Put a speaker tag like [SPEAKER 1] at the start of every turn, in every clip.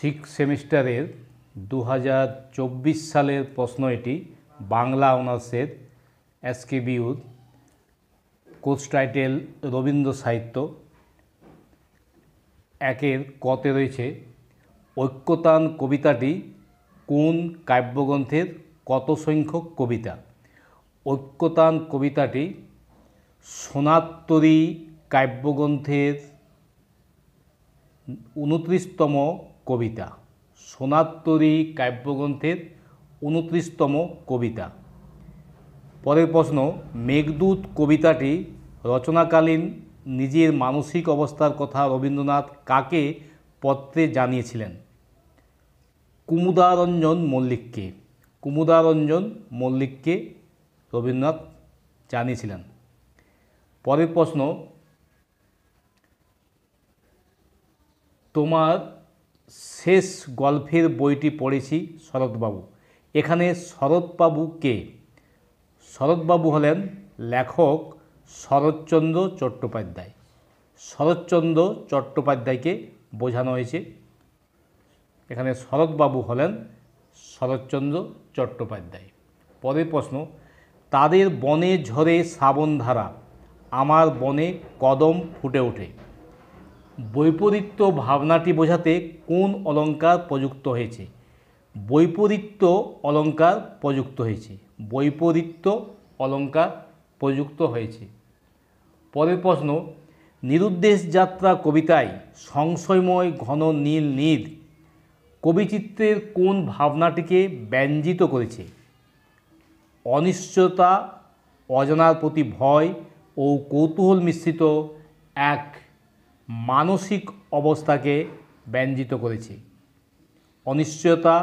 [SPEAKER 1] Six সেমিস্টারের 2024 সালের প্রশ্ন এটি। বাংলা অনার্সের এসকেবিউর কোর্স টাইটেল রবীন্দ্র সাহিত্য। একের কতে রয়েছে ঐক্যতান কবিতাটি কোন কাব্যগ্রন্থের কত সংখ্যক কবিতা? ঐক্যতান কবিতাটি সোনারতরী কাব্যগ্রন্থের 29তম কবিতা। সোনারতরী কাব্যগ্রন্থের 29তম কবিতা। পরের প্রশ্ন, মেঘদূত কবিতাটি রচনাকালীন নিজের মানসিক অবস্থার কথা রবীন্দ্রনাথ কাকে পত্রে জানিয়েছিলেন? কুমুদারঞ্জন মল্লিককে। কুমুদারঞ্জন মল্লিককে রবীন্দ্রনাথ জানিয়েছিলেন। পরের প্রশ্ন, তোমার শেষ গল্পের বইটি পড়েছি শরৎবাবু। এখানে শরৎবাবু কে? শরৎবাবু হলেন লেখক শরৎচন্দ্র চট্টোপাধ্যায়। শরৎচন্দ্র চট্টোপাধ্যায়কে বোঝানো হয়েছে। এখানে শরৎবাবু হলেন শরৎচন্দ্র চট্টোপাধ্যায়। পরের প্রশ্ন, তাদের বনে ঝরে শ্রাবণধারা, আমার বনে কদম ফুটে ওঠে। বৈপরীত্য ভাবনাটি বোঝাতে কোন অলঙ্কার প্রযুক্ত হয়েছে? বৈপরীত্য অলঙ্কার প্রযুক্ত হয়েছে। বৈপরীত্য অলঙ্কার প্রযুক্ত হয়েছে। পরের প্রশ্ন, নিরুদ্দেশ যাত্রা কবিতায় সংশয়ময় ঘন নীল নীর কবিচিত্রের কোন ভাবনাটিকে ব্যঞ্জিত করেছে? অনিশ্চয়তা, অজানার প্রতি ভয় ও কৌতূহল মিশ্রিত এক মানসিক অবস্থাকে ব্যঞ্জিত করেছে। অনিশ্চয়তা,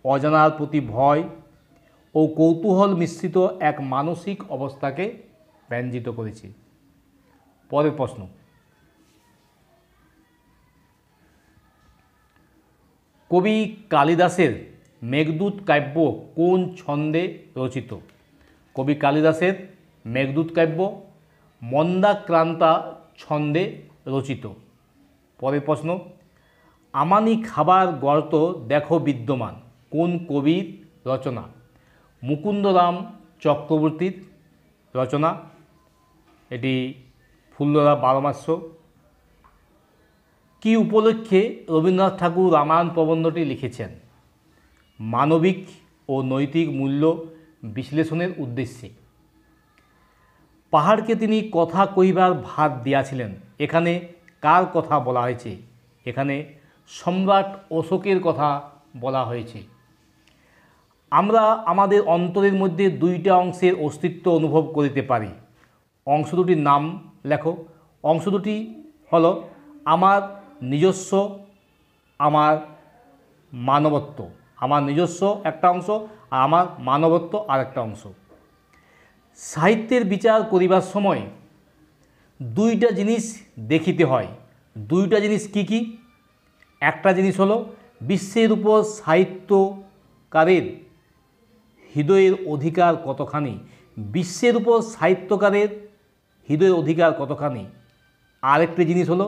[SPEAKER 1] অজানার প্রতি ভয় ও কৌতূহল মিশ্রিত এক মানসিক অবস্থাকে ব্যঞ্জিত করেছে। পরের প্রশ্ন, কবি কালিদাসের মেঘদূত কাব্য কোন ছন্দে রচিত? কবি কালিদাসের মেঘদূত কাব্য মন্দাক্রান্তা ছন্দে রচিত। পরের প্রশ্ন, আমানি খাবার গর্ত দেখো বিদ্যমান কোন কবির রচনা? মুকুন্দরাম চক্রবর্তীর রচনা। এটি ফুল্লরা বারমাস্য। কি উপলক্ষে রবীন্দ্রনাথ ঠাকুর রামায়ণ প্রবন্ধটি লিখেছেন? মানবিক ও নৈতিক মূল্য বিশ্লেষণের উদ্দেশ্যে। পাহাড়কে তিনি কথা কহিবার ভার দিয়াছিলেন, এখানে কার কথা বলা হয়েছে? এখানে সম্রাট অশোকের কথা বলা হয়েছে। আমরা আমাদের অন্তরের মধ্যে দুইটা অংশের অস্তিত্ব অনুভব করিতে পারি। অংশ দুটির নাম লেখো। অংশ দুটি হলো আমার নিজস্ব, আমার মানবত্ব। আমার নিজস্ব একটা অংশ আর আমার মানবত্ব আর একটা অংশ। সাহিত্যের বিচার করিবার সময় দুইটা জিনিস দেখিতে হয়। দুইটা জিনিস কি কি? একটা জিনিস হলো বিশ্বের উপর সাহিত্যকারের হৃদয়ের অধিকার কতখানি। বিশ্বের উপর সাহিত্যকারের হৃদয়ের অধিকার কতখানি। আরেকটি জিনিস হলো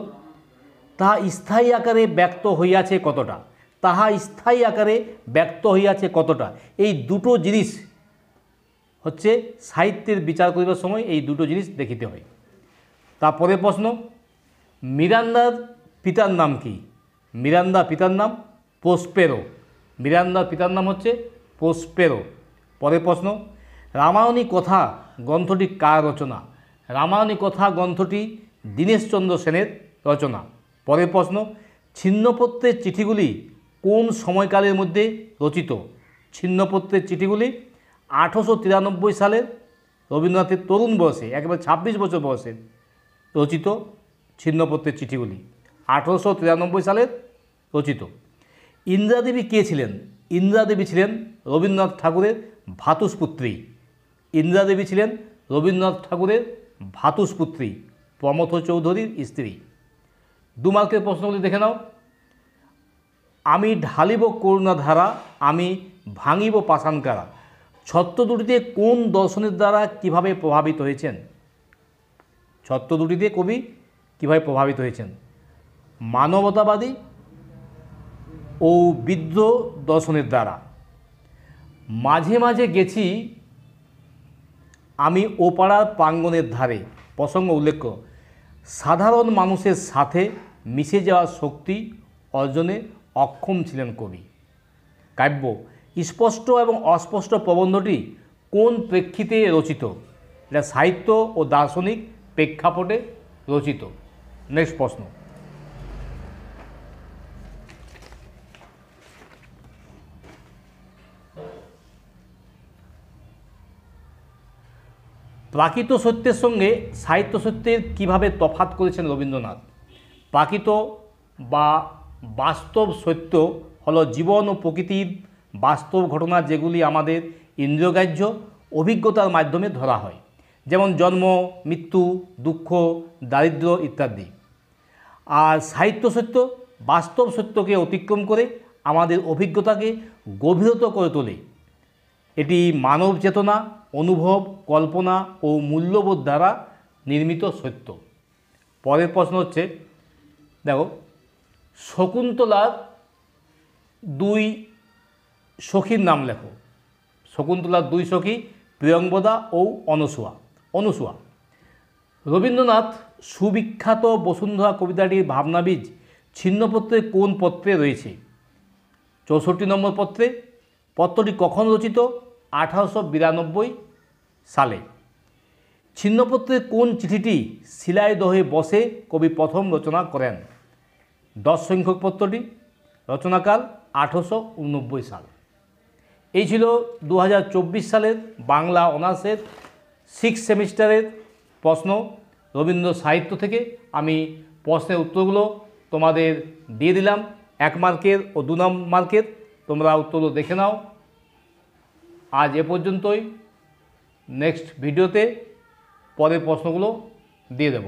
[SPEAKER 1] তাহা স্থায়ী আকারে ব্যক্ত হইয়াছে কতটা। তাহা স্থায়ী আকারে ব্যক্ত হইয়াছে কতটা। এই দুটো জিনিস হচ্ছে সাহিত্যের বিচার করিবার সময় এই দুটো জিনিস দেখিতে হয়। তারপরে প্রশ্ন, মিরান্দার পিতার নাম কি? মিরান্দার পিতার নাম প্রসপেরো। মিরান্দার পিতার নাম হচ্ছে প্রসপেরো। পরের প্রশ্ন, রামায়ণী কথা গ্রন্থটি কার রচনা? রামায়ণী কথা গ্রন্থটি দীনেশচন্দ্র সেনের রচনা। পরের প্রশ্ন, ছিন্নপত্রের চিঠিগুলি কোন সময়কালের মধ্যে রচিত? ছিন্নপত্রের চিঠিগুলি 1893 সালের রবীন্দ্রনাথের তরুণ বয়সে, একেবারে 26 বছর বয়সে রচিত ছিন্নপত্রের চিঠিগুলি 1893 সালের রচিত। ইন্দ্রাদেবী কে ছিলেন? ইন্দ্রাদেবী ছিলেন রবীন্দ্রনাথ ঠাকুরের ভ্রাতুষ্পুত্রী। ইন্দ্রাদেবী ছিলেন রবীন্দ্রনাথ ঠাকুরের ভ্রাতুষ্পুত্রী, প্রমথ চৌধুরীর স্ত্রী। 2 মার্কের প্রশ্নগুলি দেখে নাও। আমি ঢালিব করুণাধারা, আমি ভাঙিব পাষাণকারা ছত্র দুটিতে কোন দর্শনের দ্বারা কিভাবে প্রভাবিত হয়েছেন? ছত্র দুটিতে কবি কিভাবে প্রভাবিত হয়েছেন? মানবতাবাদী ও বিদ্য দর্শনের দ্বারা। মাঝে মাঝে গেছি আমি ওপাড়ার প্রাঙ্গণের ধারে। প্রসঙ্গ উল্লেখ্য, সাধারণ মানুষের সাথে মিশে যাওয়ার শক্তি অর্জনে অক্ষম ছিলেন কবি। কাব্য স্পষ্ট এবং অস্পষ্ট প্রবন্ধটি কোন প্রেক্ষিতে রচিত? এটা সাহিত্য ও দার্শনিক প্রেক্ষাপটে রচিত। নেক্সট প্রশ্ন, প্রাকৃত সত্যের সঙ্গে সাহিত্য সত্যের কীভাবে তফাৎ করেছেন রবীন্দ্রনাথ? প্রাকৃত বা বাস্তব সত্য হলো জীবন ও প্রকৃতির বাস্তব ঘটনা, যেগুলি আমাদের ইন্দ্রিয়গ্রাহ্য অভিজ্ঞতার মাধ্যমে ধরা হয়, যেমন জন্ম, মৃত্যু, দুঃখ, দারিদ্র্য ইত্যাদি। আর সাহিত্য সত্য বাস্তব সত্যকে অতিক্রম করে আমাদের অভিজ্ঞতাকে গভীরতর করে তোলে। এটি মানব চেতনা, অনুভব, কল্পনা ও মূল্যবোধ দ্বারা নির্মিত সত্য। পরের প্রশ্ন হচ্ছে, দেখো, শকুন্তলার দুই সখীর নাম লেখো। শকুন্তলার দুই সখী প্রিয়ঙ্বদা ও অনুসুয়া। রবীন্দ্রনাথ সুবিখ্যাত বসুন্ধরা কবিতাটির ভাবনাবীজ ছিন্নপত্রের কোন পত্রে রয়েছে? 64 নম্বর পত্রে। পত্রটি কখন রচিত? 1892 সালে। ছিন্নপত্রের কোন চিঠিটি শিলাইদহে বসে কবি প্রথম রচনা করেন? 10 সংখ্যক পত্রটি। রচনাকাল 1889 সাল। এই ছিল 2024 সালের বাংলা অনার্সের 6 সেমিস্টারের প্রশ্ন রবীন্দ্র সাহিত্য থেকে। আমি প্রশ্নের উত্তরগুলো তোমাদের দিয়ে দিলাম, 1 মার্কের ও 2 মার্কের। তোমরা উত্তরগুলো দেখে নাও। আজ এ পর্যন্তই। নেক্সট ভিডিওতে পরের প্রশ্নগুলো দিয়ে দেব।